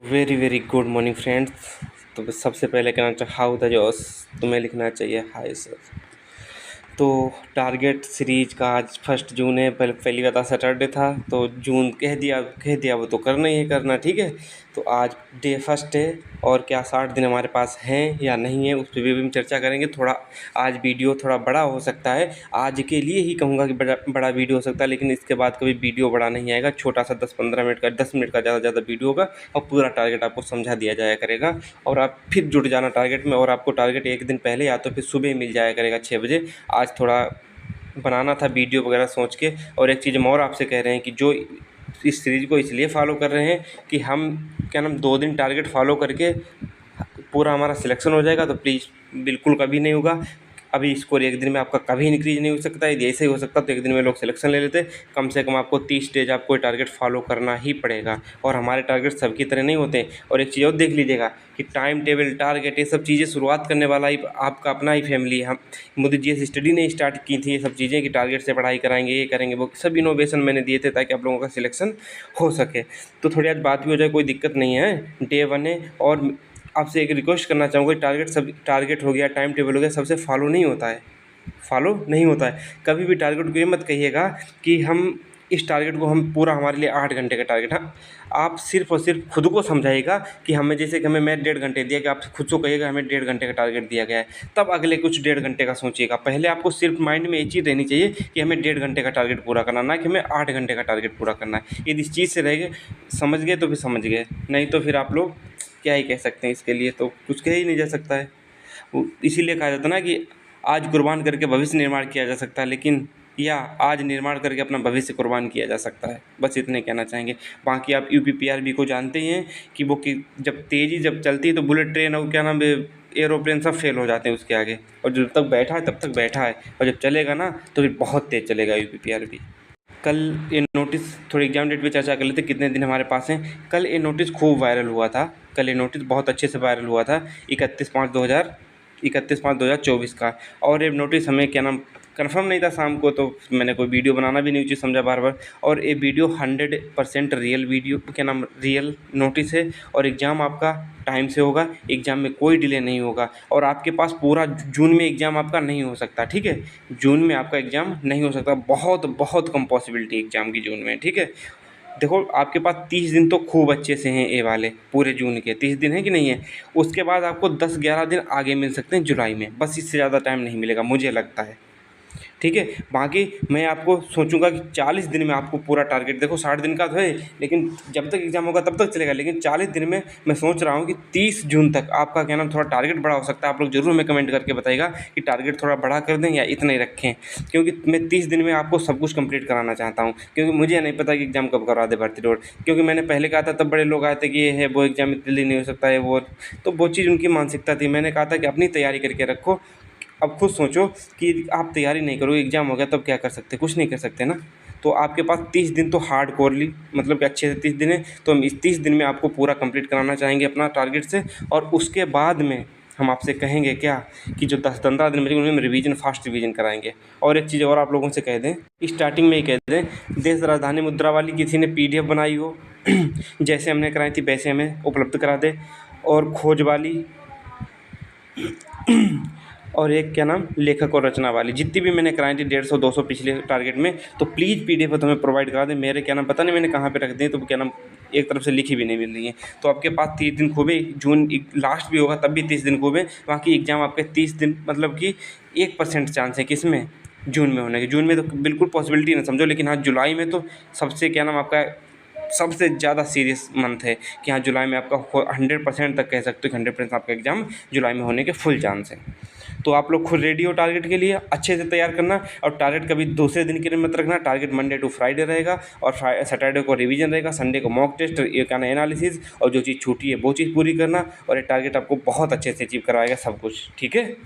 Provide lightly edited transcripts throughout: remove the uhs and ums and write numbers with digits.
Very very good morning friends. तो सबसे पहले कहना चाह हाउ द जॉस, तुम्हें लिखना चाहिए हाय सर। तो टारगेट सीरीज का आज 1 जून है। पहली बात आज सैटरडे था तो जून कह दिया वो तो करना ही है करना, ठीक है। तो आज डे फर्स्ट है और क्या 60 दिन हमारे पास हैं या नहीं है उस पर भी हम चर्चा करेंगे। थोड़ा आज वीडियो थोड़ा बड़ा हो सकता है, आज के लिए ही कहूँगा कि बड़ा बड़ा वीडियो हो सकता है, लेकिन इसके बाद कभी वीडियो बड़ा नहीं आएगा। छोटा सा 10-15 मिनट का 10 मिनट का ज़्यादा से ज़्यादा वीडियो होगा और पूरा टारगेट आपको समझा दिया जाया करेगा और आप फिर जुड़ जाना टारगेट में। और आपको टारगेट एक दिन पहले या तो फिर सुबह मिल जाया करेगा 6 बजे। आज थोड़ा बनाना था वीडियो वगैरह सोच के। और एक चीज़ हम और आपसे कह रहे हैं कि जो इस सीरीज़ को इसलिए फॉलो कर रहे हैं कि हम क्या नाम 2 दिन टारगेट फॉलो करके पूरा हमारा सिलेक्शन हो जाएगा। तो प्लीज़ बिल्कुल कभी नहीं होगा। अभी स्कोर एक दिन में आपका कभी इंक्रीज नहीं हो सकता है। यदि ऐसे ही हो सकता तो एक दिन में लोग सिलेक्शन ले लेते। कम से कम आपको 30 डेज आपको ये टारगेट फॉलो करना ही पड़ेगा और हमारे टारगेट सबकी तरह नहीं होते। और एक चीज़ और देख लीजिएगा कि टाइम टेबल टारगेट ये सब चीज़ें शुरुआत करने वाला ही आपका अपना ही फैमिली है। हम मोदी जी स्टडी ने स्टार्ट की थी ये सब चीज़ें कि टारगेट से पढ़ाई कराएंगे, ये करेंगे, वो सब इनोवेशन मैंने दिए थे ताकि आप लोगों का सिलेक्शन हो सके। तो थोड़ी आज बात भी हो जाए, कोई दिक्कत नहीं है। डे 1 है और आपसे एक रिक्वेस्ट करना चाहूँगा, टारगेट हो गया, टाइम टेबल हो गया, सबसे फॉलो नहीं होता है। फॉलो नहीं होता है। कभी भी टारगेट को ये मत कहिएगा कि हम इस टारगेट को हम पूरा हमारे लिए 8 घंटे का टारगेट। हाँ, आप सिर्फ़ और सिर्फ खुद को समझाइएगा कि हमें जैसे कि हमें मैथ 1.5 घंटे दिया कि आप खुद को कहिएगा हमें 1.5 घंटे का टारगेट दिया गया है, तब अगले कुछ 1.5 घंटे का सोचिएगा। पहले आपको सिर्फ माइंड में ये चीज़ रहनी चाहिए कि हमें 1.5 घंटे का टारगेट पूरा करना, ना कि हमें 8 घंटे का टारगेट पूरा करना है। यदि इस चीज़ से रह गए, समझ गए तो फिर समझ गए, नहीं तो फिर आप लोग क्या ही कह सकते हैं। इसके लिए तो कुछ कह ही नहीं जा सकता है। इसीलिए कहा जाता है ना कि आज कुर्बान करके भविष्य निर्माण किया जा सकता है, लेकिन या आज निर्माण करके अपना भविष्य कुर्बान किया जा सकता है। बस इतने कहना चाहेंगे। बाकी आप यूपीपीआरबी को जानते ही हैं कि वो कि जब चलती है तो बुलेट ट्रेन और क्या नाम है एरोप्लेन सब फेल हो जाते हैं उसके आगे। और जब तक बैठा है तब तक बैठा है, और जब चलेगा ना तो फिर बहुत तेज़ चलेगा यूपीपीआरबी। कल ये नोटिस थोड़ी एग्जाम डेट पे चर्चा कर लेते कितने दिन हमारे पास हैं। कल ये नोटिस खूब वायरल हुआ था। कल ये नोटिस बहुत अच्छे से वायरल हुआ था 31/5/2024 का। और ये नोटिस हमें क्या नाम कंफर्म नहीं था शाम को, तो मैंने कोई वीडियो बनाना भी नहीं उचित समझा बार बार। और ये वीडियो 100% रियल नोटिस है। और एग्ज़ाम आपका टाइम से होगा, एग्ज़ाम में कोई डिले नहीं होगा और आपके पास पूरा जून में एग्ज़ाम आपका नहीं हो सकता, ठीक है। जून में आपका एग्ज़ाम नहीं हो सकता, बहुत बहुत कम पॉसिबिलिटी एग्ज़ाम की जून में, ठीक है। देखो आपके पास 30 दिन तो खूब अच्छे से हैं, ए वाले पूरे जून के 30 दिन हैं कि नहीं है। उसके बाद आपको 10-11 दिन आगे मिल सकते हैं जुलाई में, बस इससे ज़्यादा टाइम नहीं मिलेगा मुझे लगता है, ठीक है। बाकी मैं आपको सोचूंगा कि 40 दिन में आपको पूरा टारगेट, देखो 60 दिन का तो है लेकिन जब तक एग्ज़ाम होगा तब तक चलेगा, लेकिन 40 दिन में मैं सोच रहा हूँ कि 30 जून तक आपका क्या नाम थोड़ा टारगेट बड़ा हो सकता है। आप लोग ज़रूर हमें कमेंट करके बताइएगा कि टारगेट थोड़ा बड़ा कर दें या इतना ही रखें, क्योंकि मैं 30 दिन में आपको सब कुछ कंप्लीट कराना चाहता हूँ। क्योंकि मुझे नहीं पता कि एग्ज़ाम कब करवा दे भर्ती रोड, क्योंकि मैंने पहले कहा था तब बड़े लोग आए थे कि ये है वो एग्ज़ाम इतनी जल्दी नहीं हो सकता है वो, तो वो चीज़ उनकी मानसिकता थी। मैंने कहा था कि अपनी तैयारी करके रखो। अब खुद सोचो कि आप तैयारी नहीं करोगे, एग्ज़ाम हो गया तब क्या कर सकते, कुछ नहीं कर सकते ना। तो आपके पास 30 दिन तो हार्डकोरली मतलब कि अच्छे से 30 दिन है, तो हम इस 30 दिन में आपको पूरा कंप्लीट कराना चाहेंगे अपना टारगेट से। और उसके बाद में हम आपसे कहेंगे क्या कि जो 10-15 दिन बचेंगे उनमें हम रिवीजन फास्ट रिवीजन कराएंगे। और एक चीज़ और आप लोगों से कह दें, स्टार्टिंग में ही कह दें, देश राजधानी मुद्रा वाली किसी ने PDF बनाई हो जैसे हमने कराई थी वैसे हमें उपलब्ध करा दे। और खोज वाली और एक क्या नाम लेखक और रचना वाली जितनी भी मैंने कराई थी 150-200 पिछले टारगेट में, तो प्लीज़ PDF तो हमें प्रोवाइड करा दें। मेरे क्या नाम पता नहीं मैंने कहाँ पे रख दी, तो क्या नाम एक तरफ से लिखी भी नहीं मिल रही है। तो आपके पास 30 दिन खूब है, जून लास्ट भी होगा तब भी 30 दिन खूब है। बाकी एग्ज़ाम आपके 30 दिन मतलब कि 1% चांस है किसमें, जून में होने के। जून में तो बिल्कुल पॉसिबिलिटी ना समझो, लेकिन हाँ जुलाई में तो सबसे क्या नाम आपका सबसे ज़्यादा सीरियस मंथ है कि हाँ जुलाई में आपका 100% तक कह सकते हो कि 100% आपका एग्ज़ाम जुलाई में होने के फुल चांस है। तो आप लोग खुद रेडी हो टारगेट के लिए, अच्छे से तैयार करना। और टारगेट कभी दूसरे दिन के लिए मत रखना। टारगेट मंडे टू फ्राइडे रहेगा और सैटरडे को रिवीजन रहेगा, संडे को मॉक टेस्ट, ये क्या ना एनालिसिस, और जो चीज़ छूटी है वो चीज़ पूरी करना। और ये टारगेट आपको बहुत अच्छे से अचीव करवाएगा सब कुछ, ठीक है।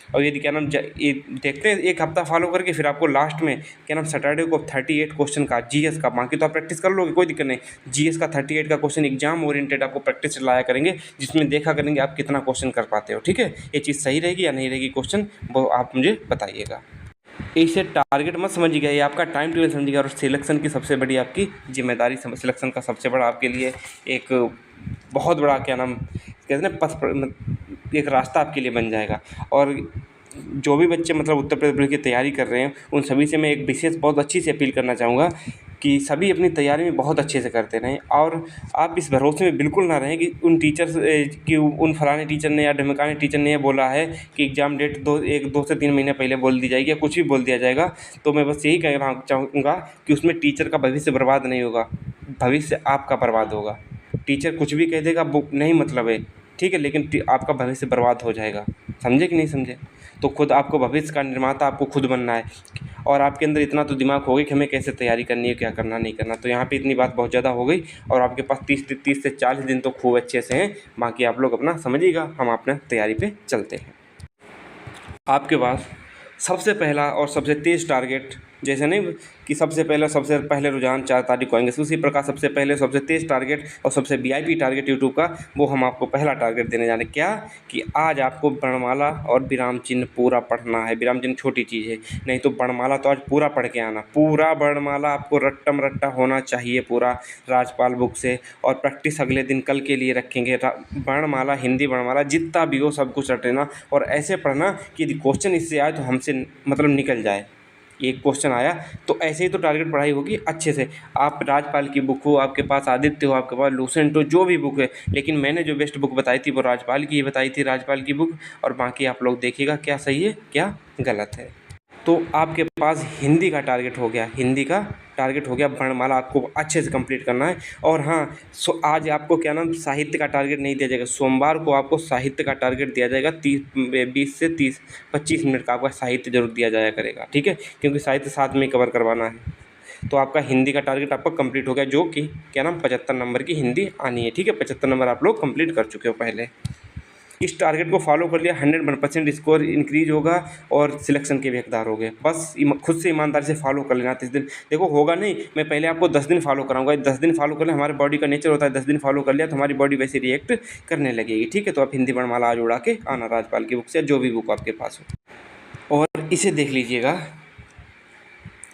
और यदि क्या नाम ये देखते हैं एक हफ्ता फॉलो करके, फिर आपको लास्ट में क्या नाम सैटरडे को 38 क्वेश्चन का जीएस का, बाकी तो आप प्रैक्टिस कर लोगे कोई दिक्कत नहीं। जीएस का 38 का क्वेश्चन एग्जाम ओरिएंटेड आपको प्रैक्टिस लाया करेंगे, जिसमें देखा करेंगे आप कितना क्वेश्चन कर पाते हो, ठीक है। ये चीज़ सही रहेगी या नहीं रहेगी क्वेश्चन, वो आप मुझे बताइएगा। इसे टारगेट मत समझिएगा, ये आपका टाइम टेबल समझिएगा। और सिलेक्शन की सबसे बड़ी आपकी जिम्मेदारी, सिलेक्शन का सबसे बड़ा आपके लिए एक बहुत बड़ा क्या नाम कहते हैं ना एक रास्ता आपके लिए बन जाएगा। और जो भी बच्चे मतलब उत्तर प्रदेश की तैयारी कर रहे हैं, उन सभी से मैं एक विशेष बहुत अच्छी सी अपील करना चाहूँगा कि सभी अपनी तैयारी में बहुत अच्छे से करते रहें। और आप इस भरोसे में बिल्कुल ना रहें कि उन टीचर्स कि उन फलाने टीचर ने या ढिमकाने टीचर ने ये बोला है कि एग्ज़ाम डेट 2 से 3 महीने पहले बोल दी जाएगी या कुछ भी बोल दिया जाएगा। तो मैं बस यही कहना चाहूँगा कि उसमें टीचर का भविष्य बर्बाद नहीं होगा, भविष्य आपका बर्बाद होगा। टीचर कुछ भी कह देगा वो नहीं मतलब है, ठीक है, लेकिन आपका भविष्य बर्बाद हो जाएगा। समझे कि नहीं समझे? तो खुद आपको भविष्य का निर्माता आपको खुद बनना है। और आपके अंदर इतना तो दिमाग होगा कि हमें कैसे तैयारी करनी है, क्या करना नहीं करना। तो यहाँ पे इतनी बात बहुत ज़्यादा हो गई और आपके पास 30 से 40 दिन तो खूब अच्छे से हैं। बाकी आप लोग अपना समझिएगा, हम अपना तैयारी पे चलते हैं। आपके पास सबसे पहला और सबसे तेज़ टारगेट, जैसे नहीं कि सबसे पहले रुझान 4 तारीख को आएंगे, उसी प्रकार सबसे पहले सबसे तेज़ टारगेट और सबसे वीआईपी टारगेट यूट्यूब का, वो हम आपको पहला टारगेट देने जाने क्या कि आज आपको वर्णमाला और विराम चिन्ह पूरा पढ़ना है। विराम चिन्ह छोटी चीज़ है, नहीं तो वर्णमाला तो आज पूरा पढ़ के आना। पूरा वर्णमाला आपको रट्टम रट्टा होना चाहिए पूरा राजपाल बुक से। और प्रैक्टिस अगले दिन कल के लिए रखेंगे। वर्णमाला, हिंदी वर्णमाला जितना भी हो सब कुछ रट लेना और ऐसे पढ़ना कि यदि क्वेश्चन इससे आए तो हमसे मतलब निकल जाए। एक क्वेश्चन आया तो ऐसे ही तो टारगेट पढ़ाई होगी अच्छे से। आप राजपाल की बुक हो, आपके पास आदित्य हो, आपके पास लूसेंट हो, जो भी बुक है, लेकिन मैंने जो बेस्ट बुक बताई थी वो राजपाल की ही बताई थी, राजपाल की बुक। और बाकी आप लोग देखिएगा क्या सही है क्या गलत है। तो आपके पास हिंदी का टारगेट हो गया, हिंदी का टारगेट हो गया, वर्णमाला आपको अच्छे से कंप्लीट करना है। और हाँ, आज आपको क्या नाम साहित्य का टारगेट नहीं दिया जाएगा, सोमवार को आपको साहित्य का टारगेट दिया जाएगा। 20 से 25 मिनट का आपका साहित्य जरूर दिया जाया करेगा, ठीक है, क्योंकि साहित्य साथ में कवर करवाना है। तो आपका हिंदी का टारगेट आपका कंप्लीट हो गया, जो कि क्या नाम 75 नंबर की हिंदी आनी है, ठीक है। 75 नंबर आप लोग कंप्लीट कर चुके हो पहले। इस टारगेट को फॉलो कर लिया, 100% स्कोर इंक्रीज होगा और सिलेक्शन के भी हकदार हो गए। बस खुद से ईमानदारी से फॉलो कर लेना 30 दिन। देखो होगा नहीं, मैं पहले आपको 10 दिन फॉलो कराऊंगा। 10 दिन फॉलो कर ले, हमारे बॉडी का नेचर होता है 10 दिन फॉलो कर लिया तो हमारी बॉडी वैसे रिएक्ट करने लगेगी, ठीक है। तो आप हिंदी वर्णमाला आज उड़ा के आना, राजपाल की बुक से, जो भी बुक आपके पास हो। और इसे देख लीजिएगा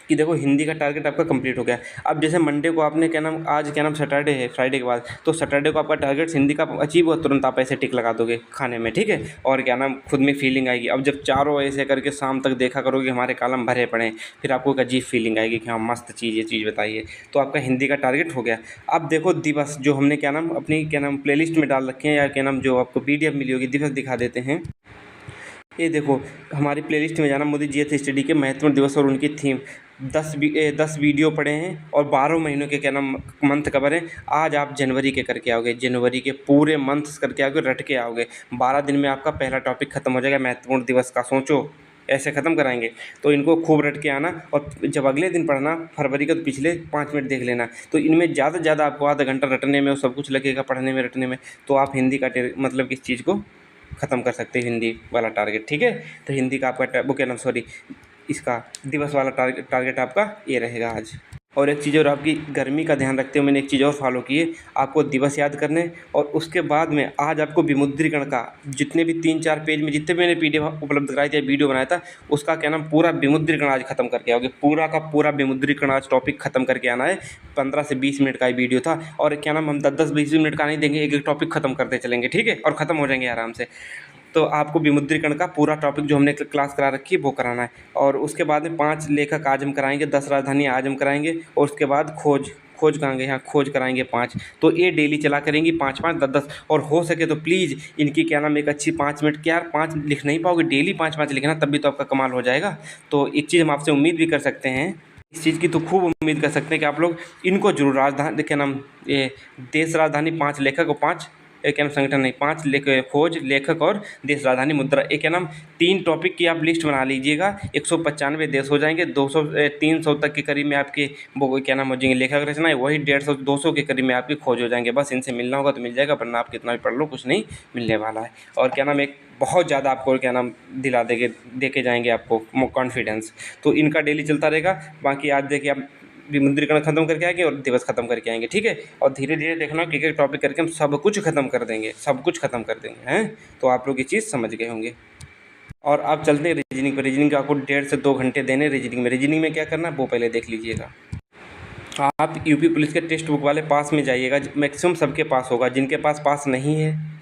कि देखो हिंदी का टारगेट आपका कंप्लीट हो गया। अब जैसे मंडे को आपने क्या नाम, आज क्या नाम सैटरडे है, फ्राइडे के बाद, तो सैटरडे को आपका टारगेट हिंदी का अचीव हुआ, तुरंत आप ऐसे टिक लगा दोगे खाने में, ठीक है। और क्या नाम खुद में फीलिंग आएगी। अब जब चारों ऐसे करके शाम तक देखा करोगे हमारे कॉलम भरे पड़े हैं, फिर आपको एक अजीब फीलिंग आएगी कि हाँ मस्त चीज़, ये चीज़ बताइए। तो आपका हिंदी का टारगेट हो गया। अब देखो दिवस जो हमने क्या नाम अपनी क्या नाम प्लेलिस्ट में डाल रखे हैं, या क्या नाम जो आपको PDF मिली होगी, दिवस दिखा देते हैं। ये देखो हमारी प्लेलिस्ट में जाना, मोदी GS स्टडी के महत्वपूर्ण दिवस और उनकी थीम। 10 वीडियो पड़े हैं और 12 महीनों के क्या नाम मंथ कवर हैं। आज आप जनवरी के करके आओगे, जनवरी के पूरे मंथ्स करके आओगे, रट के आओगे। 12 दिन में आपका पहला टॉपिक खत्म हो जाएगा महत्वपूर्ण दिवस का। सोचो ऐसे ख़त्म कराएंगे, तो इनको खूब रट के आना। और जब अगले दिन पढ़ना फरवरी का, तो पिछले 5 मिनट देख लेना। तो इनमें ज़्यादा से ज़्यादा आपको आधा घंटा रटने में और सब कुछ लगेगा, पढ़ने में रटने में। तो आप हिंदी का मतलब इस चीज़ को ख़त्म कर सकते हैं, हिंदी वाला टारगेट, ठीक है। तो हिंदी का आपका वो क्या नाम सॉरी इसका दिवस वाला टारगेट आपका ये रहेगा आज। और एक चीज़ और, आपकी गर्मी का ध्यान रखते हुए मैंने एक चीज़ और फॉलो की है, आपको दिवस याद करने। और उसके बाद में आज आपको विमुद्रीकरण का जितने भी 3-4 पेज में जितने भी मैंने PDF उपलब्ध कराई थी, वीडियो बनाया था, उसका क्या नाम पूरा विमुद्रीकरण आज खत्म करके आओगे। पूरा का पूरा विमुद्रीकरण आज टॉपिक खत्म करके आना है। 15 से 20 मिनट का ये वीडियो था। और क्या नाम हम 10-20 मिनट का नहीं देंगे, एक टॉपिक खत्म करते चलेंगे, ठीक है, और ख़त्म हो जाएंगे आराम से। तो आपको विमुद्रीकरण का पूरा टॉपिक जो हमने क्लास करा रखी है वो कराना है। और उसके बाद में 5 लेखक आज हम कराएंगे, 10 राजधानी आज हम कराएंगे। और उसके बाद खोज कराएंगे, यहाँ खोज कराएंगे 5। तो ये डेली चला करेंगी 5-5, 10-10। और हो सके तो प्लीज़ इनकी क्या नाम एक अच्छी 5 मिनट की, यार 5 लिख नहीं पाओगे, डेली 5-5 लिखना, तब भी तो आपका कमाल हो जाएगा। तो एक चीज़ हम आपसे उम्मीद भी कर सकते हैं, इस चीज़ की तो खूब उम्मीद कर सकते हैं कि आप लोग इनको जरूर राजधानी क्या नाम ये देश राजधानी 5 लेखक और 5 क्या नाम संगठन नहीं, 5 खोज लेखक और देश राजधानी मुद्रा, एक क्या नाम 3 टॉपिक की आप लिस्ट बना लीजिएगा। 195 देश हो जाएंगे, 200-300 तक के करीब में आपके वो क्या नाम हो जाएंगे लेखक रचना है, वही 150-200 के करीब में आपकी खोज हो जाएंगे। बस इनसे मिलना होगा तो मिल जाएगा, वरना आप कितना भी पढ़ लो कुछ नहीं मिलने वाला है। और क्या नाम एक बहुत ज़्यादा आपको क्या नाम दिला दे के जाएंगे आपको कॉन्फिडेंस। तो इनका डेली चलता रहेगा। बाकी आज देखिए आप विमुद्रीकरण खत्म करके आएंगे और दिवस खत्म करके आएंगे, ठीक है। और धीरे धीरे देखना एक टॉपिक करके हम सब कुछ खत्म कर देंगे, सब कुछ खत्म कर देंगे, हैं। तो आप लोग ये चीज़ समझ गए होंगे। और आप चलते हैं रीजनिंग पर। रीजनिंग का आपको 1.5 से 2 घंटे देने रीजनिंग में क्या करना है वो पहले देख लीजिएगा। आप यूपी पुलिस के टेक्स्ट बुक वाले पास में जाइएगा, मैक्सिमम सबके पास होगा। जिनके पास नहीं है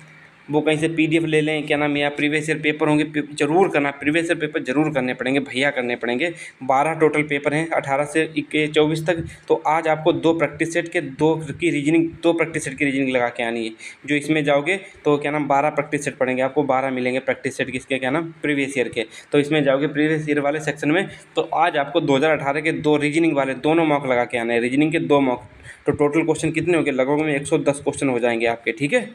वो कहीं से पीडीएफ ले लें, क्या नाम है, या प्रीवियस ईयर पेपर होंगे जरूर करना, प्रीवियस ईयर पेपर जरूर करने पड़ेंगे भैया, करने पड़ेंगे। 12 टोटल पेपर हैं 18 से 24 तक। तो आज आपको 2 प्रैक्टिस सेट की रीजनिंग लगा के आनी है। जो इसमें जाओगे तो क्या नाम 12 प्रैक्टिस सेट पड़ेंगे आपको, 12 मिलेंगे प्रैक्टिस सेट किसके, क्या नाम, प्रीवियस ईयर के। तो इसमें जाओगे प्रीवियस ईयर वाले सेक्शन में, तो आज आपको 2018 के 2 रीजनिंग वाले दोनों मॉक लगा के आने हैं, रीजनिंग के 2 मॉक। तो टोटल क्वेश्चन कितने हो गए, लगभग में 110 क्वेश्चन हो जाएंगे आपके, ठीक है।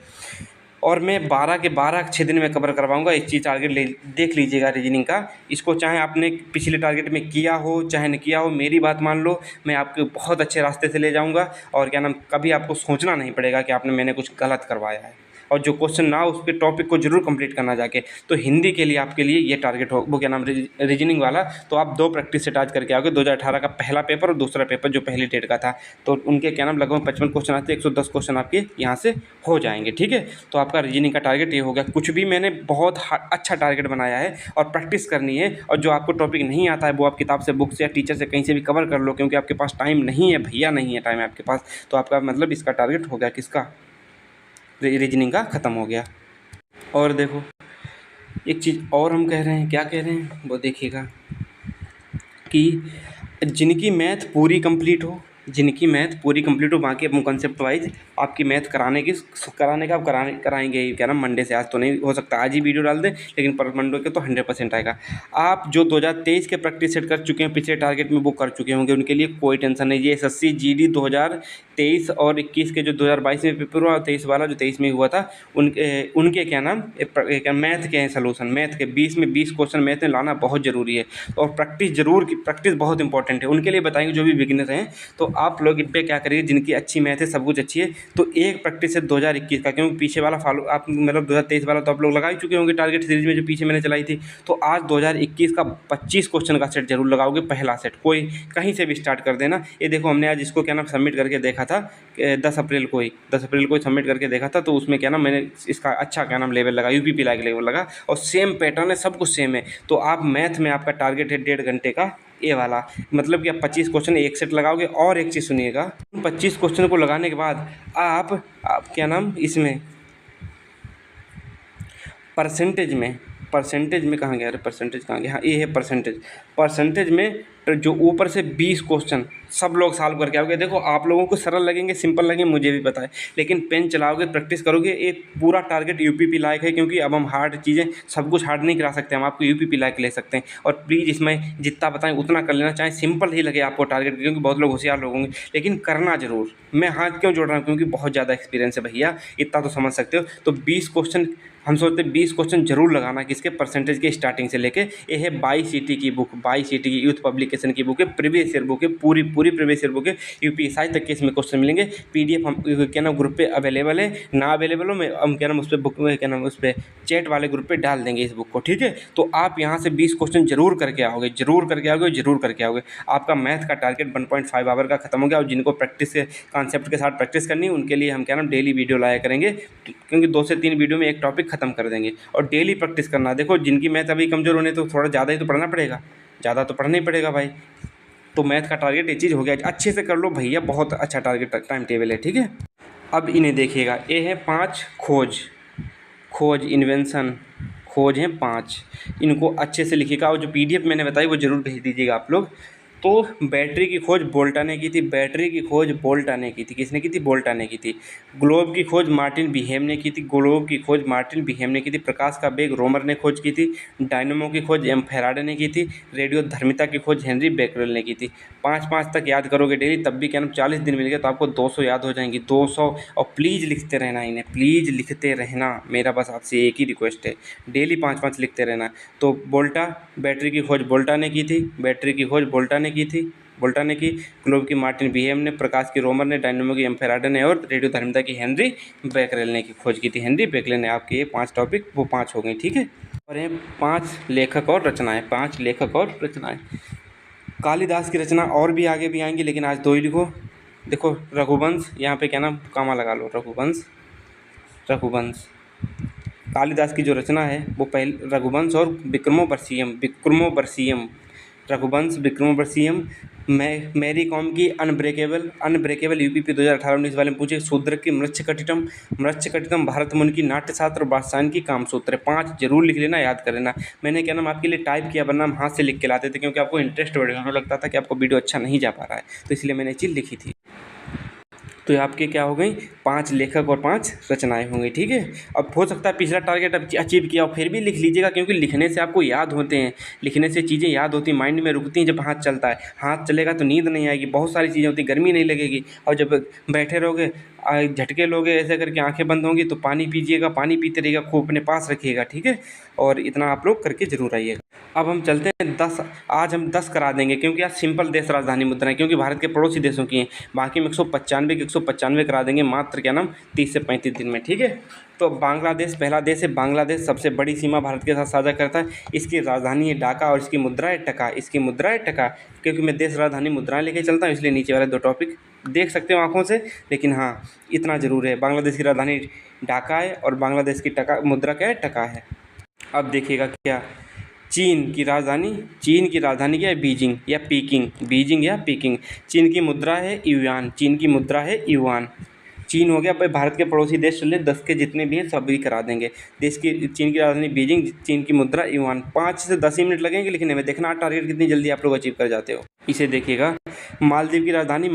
और मैं 12 के 12 6 दिन में कवर करवाऊंगा। एक चीज़ टारगेट देख लीजिएगा रीजनिंग का। इसको चाहे आपने पिछले टारगेट में किया हो चाहे न किया हो, मेरी बात मान लो, मैं आपको बहुत अच्छे रास्ते से ले जाऊंगा। और क्या नाम, कभी आपको सोचना नहीं पड़ेगा कि मैंने कुछ गलत करवाया है। और जो क्वेश्चन ना हो उसके टॉपिक को जरूर कंप्लीट करना जाके। तो हिंदी के लिए आपके लिए ये टारगेट हो, वो क्या नाम, रीजनिंग वाला। तो आप 2 प्रैक्टिस सेट आज करके आओगे। 2018 का पहला पेपर और दूसरा पेपर जो पहली डेट का था, तो उनके क्या नाम लगभग 55 क्वेश्चन आते हैं, 110 क्वेश्चन आपके यहाँ से हो जाएंगे, ठीक है। तो आपका रीजनिंग का टारगेट ये हो गया। कुछ भी मैंने बहुत अच्छा टारगेट बनाया है और प्रैक्टिस करनी है। और जो आपको टॉपिक नहीं आता है वो आप किताब से, बुक से या टीचर से कहीं से भी कवर कर लो, क्योंकि आपके पास टाइम नहीं है भैया, नहीं है टाइम आपके पास। तो आपका मतलब इसका टारगेट हो गया, किसका, रीजनिंग का ख़त्म हो गया। और देखो एक चीज़ और हम कह रहे हैं, क्या कह रहे हैं वो देखिएगा, कि जिनकी मैथ पूरी कंप्लीट हो, बाकी अपन कंसेप्ट वाइज आपकी मैथ कराने का आप कराएंगे ही, क्या नाम, मंडे से। आज तो नहीं हो सकता आज ही वीडियो डाल दें, लेकिन पर मंडे के तो 100% आएगा। आप जो 2023 के प्रैक्टिस सेट कर चुके हैं, पिछले टारगेट में वो कर चुके होंगे, उनके लिए कोई टेंशन नहीं। ये एसएससी जीडी 2023 और 21 के जो 2022 में पेपर हुआ, 23 वाला जो 23 में हुआ था, उनके क्या नाम, मैथ के हैं सोलूशन। मैथ के 20 क्वेश्चन मैथ में लाना बहुत ज़रूरी है। और प्रैक्टिस बहुत इंपॉर्टेंट है। उनके लिए बताएंगे जो भी बिगिनर हैं, तो आप लोग इन पर क्या करिए, जिनकी अच्छी मैथ है, सब कुछ अच्छी है, तो एक प्रैक्टिस है 2021 का, क्योंकि पीछे वाला फॉलो आप मतलब 2023 वाला तो आप लोग लगा ही चुके होंगे टारगेट सीरीज में जो पीछे मैंने चलाई थी। तो आज 2021 का 25 क्वेश्चन का सेट जरूर लगाओगे, पहला सेट। कोई कहीं से भी स्टार्ट कर देना। ये देखो हमने आज इसको क्या नाम सबमिट करके देखा था, 10 अप्रैल को ही सबमिट करके देखा था। तो उसमें क्या नाम मैंने इसका अच्छा क्या नाम लेवल लगा, यूपीपी लाइक लेवल लगा, और सेम पैटर्न है, सब कुछ सेम है। तो आप मैथ में आपका टारगेट है 1.5 घंटे का, ये वाला मतलब कि आप 25 क्वेश्चन एक सेट लगाओगे। और एक चीज़ सुनिएगा, 25 क्वेश्चन को लगाने के बाद आप क्या नाम, इसमें परसेंटेज में कहाँ गया, अरे परसेंटेज कहाँ गया, हाँ ये है परसेंटेज में जो ऊपर से 20 क्वेश्चन सब लोग सॉल्व करके आओगे। देखो आप लोगों को सरल लगेंगे, सिंपल लगेंगे, मुझे भी पता है, लेकिन पेन चलाओगे, प्रैक्टिस करोगे, एक पूरा टारगेट यूपीपी लायक है। क्योंकि अब हम हार्ड चीज़ें सब कुछ हार्ड नहीं करा सकते, हम आपको यूपीपी लायक ले सकते हैं। और प्लीज़ इसमें जितना बताएं उतना कर लेना, चाहे सिंपल ही लगे आपको टारगेट, क्योंकि बहुत लोग होशियार लोग होंगे, लेकिन करना जरूर। मैं हाथ क्यों जोड़ रहा हूँ, क्योंकि बहुत ज़्यादा एक्सपीरियंस है भैया, इतना तो समझ सकते हो। तो 20 क्वेश्चन हम सोचते हैं 20 क्वेश्चन जरूर लगाना, किसके, परसेंटेज के स्टार्टिंग से लेके। ये है 22 की बुक, 22 की यूथ पब्लिकेशन की बुक है, प्रीवियस ईयर बुक है, पूरी प्रीवियस ईयर बुक है, यूपीएससी तक के इसमें क्वेश्चन मिलेंगे। पीडीएफ हम क्या नाम ग्रुप पे अवेलेबल है, ना अवेलेबल हो मैं हम क्या नाम उस पर बुक में क्या नाम उस पर चैट वाले ग्रुप पे डाल देंगे इस बुक को, ठीक है। तो आप यहाँ से 20 क्वेश्चन जरूर करके आओगे। आपका मैथ का टारगेट 1.5 आवर का खत्म हो गया। और जिनको प्रैक्टिस के कॉन्सेप्ट के साथ प्रैक्टिस करनी है, उनके लिए हम क्या नाम डेली वीडियो लाया करेंगे, क्योंकि 2 से 3 वीडियो में एक टॉपिक खत्म कर देंगे। और डेली प्रैक्टिस करना। देखो जिनकी मैथ अभी कमज़ोर होने, तो थोड़ा ज़्यादा ही तो पढ़ना पड़ेगा, ज़्यादा तो पढ़ना ही पड़ेगा भाई। तो मैथ का टारगेट ये चीज़ हो गया, अच्छे से कर लो भैया, बहुत अच्छा टारगेट टाइम टेबल है, ठीक है। अब इन्हें देखिएगा, ये है 5 खोज इन्वेंशन, खोज हैं 5, इनको अच्छे से लिखिएगा। और जो पीडीएफ मैंने बताई वो ज़रूर भेज दीजिएगा आप लोग। तो बैटरी की खोज बोल्टा ने की थी, किसने की थी, बोल्टा ने की थी। ग्लोब की खोज मार्टिन बीहेम ने की थी, प्रकाश का वेग रोमर ने खोज की थी। डायनमो की खोज एम फेराडे ने की थी। रेडियो धर्मिता की खोज हेनरी बेकरेल ने की थी। 5 तक याद करोगे डेली, तब भी क्या नाम 40 दिन मिल गया तो आपको 200 याद हो जाएंगी, 200। और प्लीज़ लिखते रहना इन्हें, प्लीज़ लिखते रहना, मेरा बस आपसे एक ही रिक्वेस्ट है, डेली 5 लिखते रहना। तो बैटरी की खोज बोल्टा ने की थी, बोल्टा ने की। ग्लोब की मार्टिन बीहेम ने, प्रकाश की रोमर ने, डायनमो की एम फेराडे ने, और रेडियो धर्मिता की हेनरी बेकरेल ने की खोज की थी। हेनरी बेकरेल ने, आपके ये 5 टॉपिक वो 5 हो गई, ठीक है। और ये 5 लेखक और रचनाएं। कालिदास की रचना और भी आगे भी आएंगी, लेकिन आज 2 ही लिखो। देखो रघुवंश, यहाँ पे क्या नाम कामा लगा लो, रघुवंश। कालिदास की जो रचना है वो पहले रघुवंश और विक्रमोर्वशीयम रघुवंश विक्रमोर्वशीयम मेरी कॉम की अनब्रेकेबल यूपीपी 2018-19 वाले में पूछे। शूद्र की मृच्छकटितम भारत मुनि की नाट्यशास्त्र और वात्स्यायन की कामसूत्र। 5 जरूर लिख लेना, याद कर लेना। मैंने क्या नाम आपके लिए टाइप किया, वरना हम हाथ से लिख के लाते थे, क्योंकि आपको इंटरेस्ट बढ़ेगा। हमें लगता था कि आपको वीडियो अच्छा नहीं जा पा रहा है, तो इसलिए मैंने ये चीज़ लिखी थी। तो ये आपके क्या हो गई, 5 लेखक और 5 रचनाएं होंगी, ठीक है। अब हो सकता है पिछला टारगेट अचीव किया हो, फिर भी लिख लीजिएगा, क्योंकि लिखने से आपको याद होते हैं, लिखने से चीज़ें याद होती, माइंड में रुकती हैं। जब हाथ चलता है, हाथ चलेगा तो नींद नहीं आएगी, बहुत सारी चीज़ें होती, गर्मी नहीं लगेगी। और जब बैठे रहोगे, झटके लोगे, ऐसे करके आंखें बंद होंगी, तो पानी पीजिएगा, पानी पीते रहिएगा, खूब अपने पास रखिएगा, ठीक है। और इतना आप लोग करके जरूर आइएगा। अब हम चलते हैं 10, आज हम 10 करा देंगे, क्योंकि आज सिंपल देश राजधानी मुद्राएं, क्योंकि भारत के पड़ोसी देशों की हैं। बाकी में 195 करा देंगे मात्र क्या नाम 30 से 35 दिन में, ठीक है। तो बांग्लादेश पहला देश है। बांग्लादेश सबसे बड़ी सीमा भारत के साथ साझा करता है। इसकी राजधानी है ढाका और इसकी मुद्रा है टका। क्योंकि मैं देश राजधानी मुद्राएं लेके चलता हूँ, इसलिए नीचे वाले 2 टॉपिक देख सकते हो आंखों से, लेकिन हाँ इतना ज़रूर है, बांग्लादेश की राजधानी ढाका है और बांग्लादेश की मुद्रा क्या है, टका है। अब देखिएगा क्या, चीन की राजधानी क्या है, बीजिंग या पीकिंग। चीन की मुद्रा है युआन। चीन हो गया। भाई भारत के पड़ोसी देश चले 10 के जितने भी हैं सभी करा देंगे। चीन की राजधानी बीजिंग, चीन की मुद्रा युआन। 5 से 10 ही मिनट लगेंगे लिखने में। देखना टारगेट कितनी जल्दी आप लोग अचीव कर जाते हो। इसे देखिएगा, मालदीव की राजधानी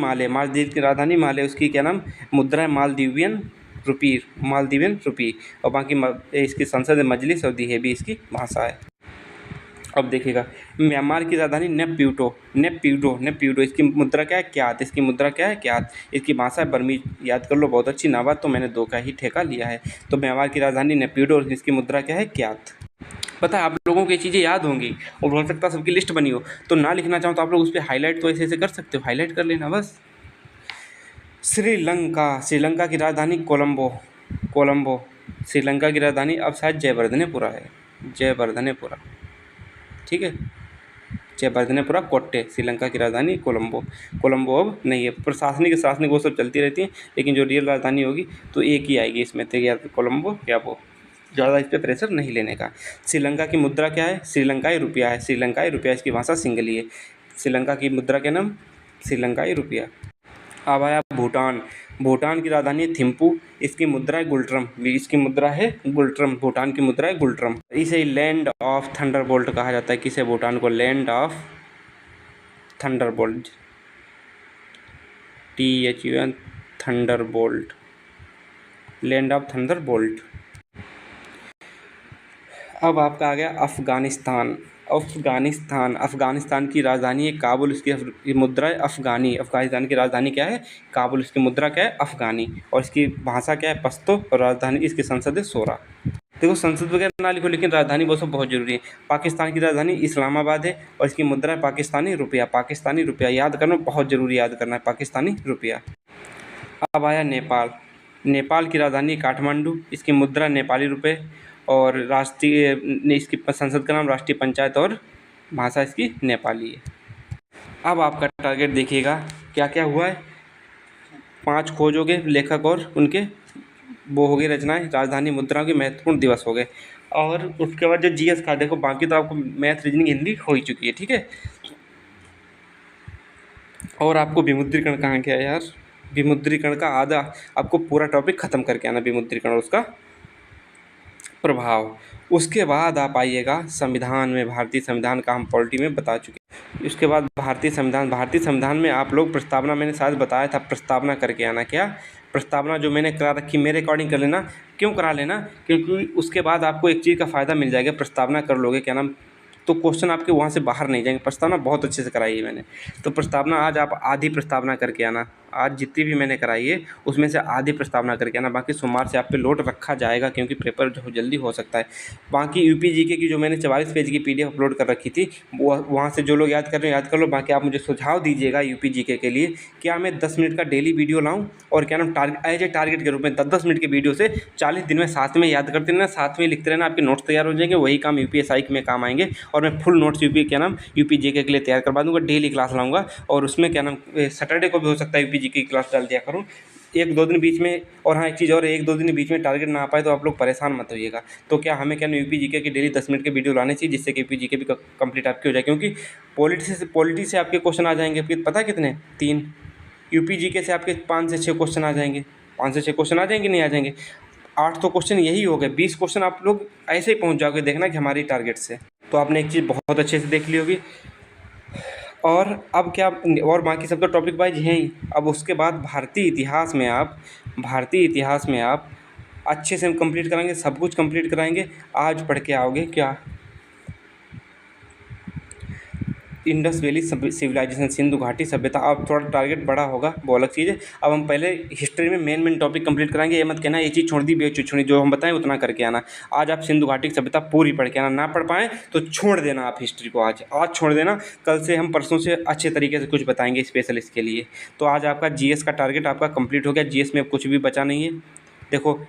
माले, उसकी क्या नाम मुद्रा है, मालदीवियन रुपी। और बाकी इसकी संसद मजलिस और दिहेबी इसकी भाषा है। अब देखिएगा, म्यांमार की राजधानी नेप्यूटो। इसकी मुद्रा क्या है, क्यात। इसकी भाषा है बर्मीज। याद कर लो, बहुत अच्छी नाबाद, तो मैंने 2 का ही ठेका लिया है। तो म्यांमार की राजधानी नेप्यूटो और इसकी मुद्रा क्या है, क्यात। पता है आप लोगों को ये चीज़ें याद होंगी, और हो सकता है सबकी लिस्ट बनी हो, तो ना लिखना चाहो तो आप लोग उस पर हाईलाइट तो ऐसे कर सकते हो, हाईलाइट कर लेना बस। श्रीलंका की राजधानी कोलंबो। श्रीलंका की राजधानी अब शायद जयवर्धनेपुरा है, ठीक है, जयवर्धनेपुरा कोट्टे। श्रीलंका की राजधानी कोलंबो अब नहीं है। प्रशासनिक वो सब चलती रहती हैं, लेकिन जो रियल राजधानी होगी तो एक ही आएगी इसमें, तो या कोलंबो या वो, ज़्यादा इस पर प्रेशर नहीं लेने का। श्रीलंका की मुद्रा क्या है, श्रीलंकाई रुपया। इसकी भाषा सिंगली है। श्रीलंका की मुद्रा क्या नाम, श्रीलंकाई रुपया। अब आया भूटान की राजधानी है थिम्पू। इसकी मुद्रा है गुल्ट्रम। भूटान की मुद्रा है गुल्ट्रम। इसे लैंड ऑफ थंडरबोल्ट कहा जाता है। किसे, भूटान को land of Thunderbolt, THUN Thunderbolt, land of Thunderbolt. अब आपका आ गया अफ़गानिस्तान की राजधानी है काबुल। इसकी मुद्रा है अफ़गानी। अफ़गानिस्तान की राजधानी क्या है, काबुल। इसकी मुद्रा क्या है, अफ़गानी। और इसकी भाषा क्या है, पश्तो। और राजधानी इसकी संसद है शोरा। देखो संसद वगैरह ना लिखो, लेकिन राजधानी वो सब बहुत ज़रूरी है। पाकिस्तान की राजधानी इस्लामाबाद है और इसकी मुद्रा है पाकिस्तानी रुपया। याद करना बहुत ज़रूरी, याद करना है, पाकिस्तानी रुपया। अब आया नेपाल की राजधानी काठमांडू। इसकी मुद्रा नेपाली रुपये और इसकी संसद का नाम राष्ट्रीय पंचायत और भाषा इसकी नेपाली है। अब आपका टारगेट देखिएगा क्या क्या हुआ है। 5 खोज हो गए, लेखक और उनके वो हो गए रचनाएं, राजधानी मुद्राओं के महत्वपूर्ण दिवस हो गए। और उसके बाद जो GS का देखो, बाकी तो आपको मैथ, रीजनिंग, हिंदी हो ही चुकी है, ठीक है। और आपको विमुद्रीकरण कहाँ गया यार, विमुद्रीकरण का आधा आपको पूरा टॉपिक ख़त्म करके आना, विमुद्रीकरण और उसका प्रभाव। उसके बाद आप आइएगा संविधान में, भारतीय संविधान का हम पॉलिटी में बता चुके हैं। उसके बाद भारतीय संविधान में आप लोग प्रस्तावना, मैंने शायद बताया था, प्रस्तावना करके आना। क्या प्रस्तावना जो मैंने करा रखी, मेरे अकॉर्डिंग कर लेना। क्यों करा लेना, क्योंकि उसके बाद आपको एक चीज़ का फ़ायदा मिल जाएगा। प्रस्तावना कर लोगे क्या नाम, तो क्वेश्चन आपके वहाँ से बाहर नहीं जाएंगे। प्रस्तावना बहुत अच्छे से कराई है मैंने। तो प्रस्तावना आज आप आधी प्रस्तावना करके आना। आज जितनी भी मैंने कराई है उसमें से आधी प्रस्तावना करके आना। बाकी सोमवार से आप पे लोड रखा जाएगा, क्योंकि पेपर जो जल्दी हो सकता है। बाकी यूपी जीके की जो मैंने 44 पेज की PDF अपलोड कर रखी थी, वो वहाँ से जो लोग याद कर रहे हैं याद कर लो। बाकी आप मुझे सुझाव दीजिएगा यूपी जीके के लिए, क्या मैं 10 मिनट का डेली वीडियो लाऊँ, और क्या नाम एज ए टारगेट के रूप में 10-10 मिनट के वीडियो से 40 दिन में साथ में याद करते रहना, साथ में लिखते रहना। आपके नोट्स तैयार हो जाएंगे, वही काम UPSI में काम आएंगे। और मैं फुल नोट्स यूपी जीके के लिए तैयार करवा दूँगा। डेली क्लास लाऊँगा, और उसमें क्या नाम सैटरडे को भी हो सकता है यूपी जीके की क्लास डाल दिया करूँ। एक दो दिन बीच में, और हाँ एक चीज़ और, एक दो दिन बीच में टारगेट ना आ पाए तो आप लोग परेशान मत होइएगा। तो क्या हमें क्या यूपी जीके की डेली 10 मिनट की वीडियो लानी चाहिए, जिससे कि यूपी जीके भी कंप्लीट आपकी हो जाए, क्योंकि पॉलिटी से आपके क्वेश्चन आ जाएंगे। आपके पता है कितने? 3। यूपी जीके से आपके 5 से 6 क्वेश्चन आ जाएंगे। 5 से 6 क्वेश्चन आ जाएंगे, नहीं आ जाएंगे? 8 तो क्वेश्चन यही हो गए, 20 क्वेश्चन आप लोग ऐसे ही पहुंच जाओगे, देखना कि हमारी टारगेट से। तो आपने एक चीज़ बहुत अच्छे से देख ली होगी। और अब क्या, और बाकी सब तो टॉपिक वाइज हैं ही। अब उसके बाद भारतीय इतिहास में आप अच्छे से हम कंप्लीट कराएंगे, सब कुछ कंप्लीट कराएंगे। आज पढ़ के आओगे क्या? इंडस वैली सिविलाइजेशन, सिंधु घाटी सभ्यता। अब थोड़ा टारगेट बड़ा होगा, वो अलग चीज़ है। अब हम पहले हिस्ट्री में मेन टॉपिक कंप्लीट कराएंगे। ये मत कहना ये चीज़ छोड़ दी, बे चीज़ छोड़ी, जो हम बताएं उतना करके आना। आज आप सिंधु घाटी की सभ्यता पूरी पढ़ के आना, ना पढ़ पाएँ तो छोड़ देना आप हिस्ट्री को। आज छोड़ देना, कल से हम परसों से अच्छे तरीके से कुछ बताएंगे स्पेशल इसके लिए। तो आज आपका जीएस का टारगेट आपका कंप्लीट हो गया। जीएस में अब कुछ भी बचा नहीं है। देखो,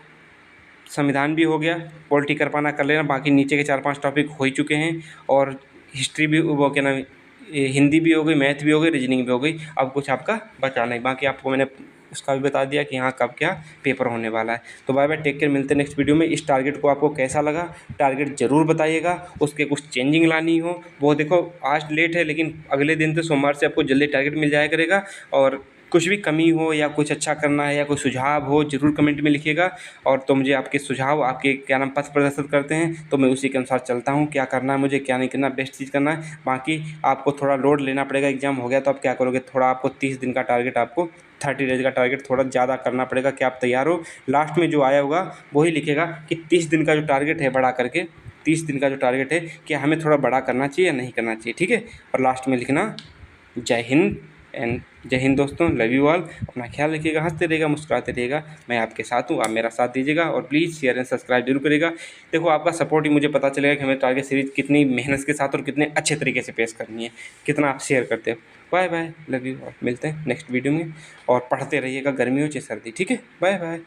संविधान भी हो गया, पॉलिटी कर पाना कर लेना, बाकी नीचे के 4-5 टॉपिक हो ही चुके हैं। और हिस्ट्री भी, वो क्या नाम, हिंदी भी हो गई, मैथ भी हो गई, रीजनिंग भी हो गई। अब कुछ आपका बचा नहीं। बाकी आपको मैंने उसका भी बता दिया कि हाँ कब क्या पेपर होने वाला है। तो बाय बाय, टेक केयर, मिलते हैं नेक्स्ट वीडियो में। इस टारगेट को आपको कैसा लगा, टारगेट ज़रूर बताइएगा। उसके कुछ चेंजिंग लानी हो वो देखो, आज लेट है लेकिन अगले दिन तो सोमवार से आपको जल्दी टारगेट मिल जाया करेगा। और कुछ भी कमी हो या कुछ अच्छा करना है या कोई सुझाव हो, ज़रूर कमेंट में लिखिएगा। और तो मुझे आपके सुझाव, आपके क्या नाम, पथ प्रदर्शित करते हैं, तो मैं उसी के अनुसार चलता हूँ। क्या करना है मुझे, क्या नहीं करना, बेस्ट चीज़ करना है। बाकी आपको थोड़ा लोड लेना पड़ेगा, एग्ज़ाम हो गया तो आप क्या करोगे, थोड़ा आपको 30 दिन का टारगेट, आपको 30 डेज का टारगेट थोड़ा ज़्यादा करना पड़ेगा। क्या आप तैयार हो? लास्ट में जो आया होगा वही लिखेगा कि 30 दिन का जो टारगेट है बढ़ा करके, 30 दिन का जो टारगेट है, क्या हमें थोड़ा बड़ा करना चाहिए या नहीं करना चाहिए, ठीक है? और लास्ट में लिखना जय हिंद एंड जय हिंद दोस्तों, लव यू ऑल। अपना ख्याल रखिएगा, हंसते रहिएगा, मुस्कुराते रहिएगा। मैं आपके साथ हूँ, आप मेरा साथ दीजिएगा और प्लीज़ शेयर एंड सब्सक्राइब जरूर करिएगा। देखो, आपका सपोर्ट ही मुझे पता चलेगा कि हमें टारगेट सीरीज कितनी मेहनत के साथ और कितने अच्छे तरीके से पेश करनी है, कितना आप शेयर करते हो। Bye bye, love you all, मिलते हैं नेक्स्ट वीडियो में। और पढ़ते रहिएगा, गर्मी हो चाहे सर्दी, ठीक है? Bye bye.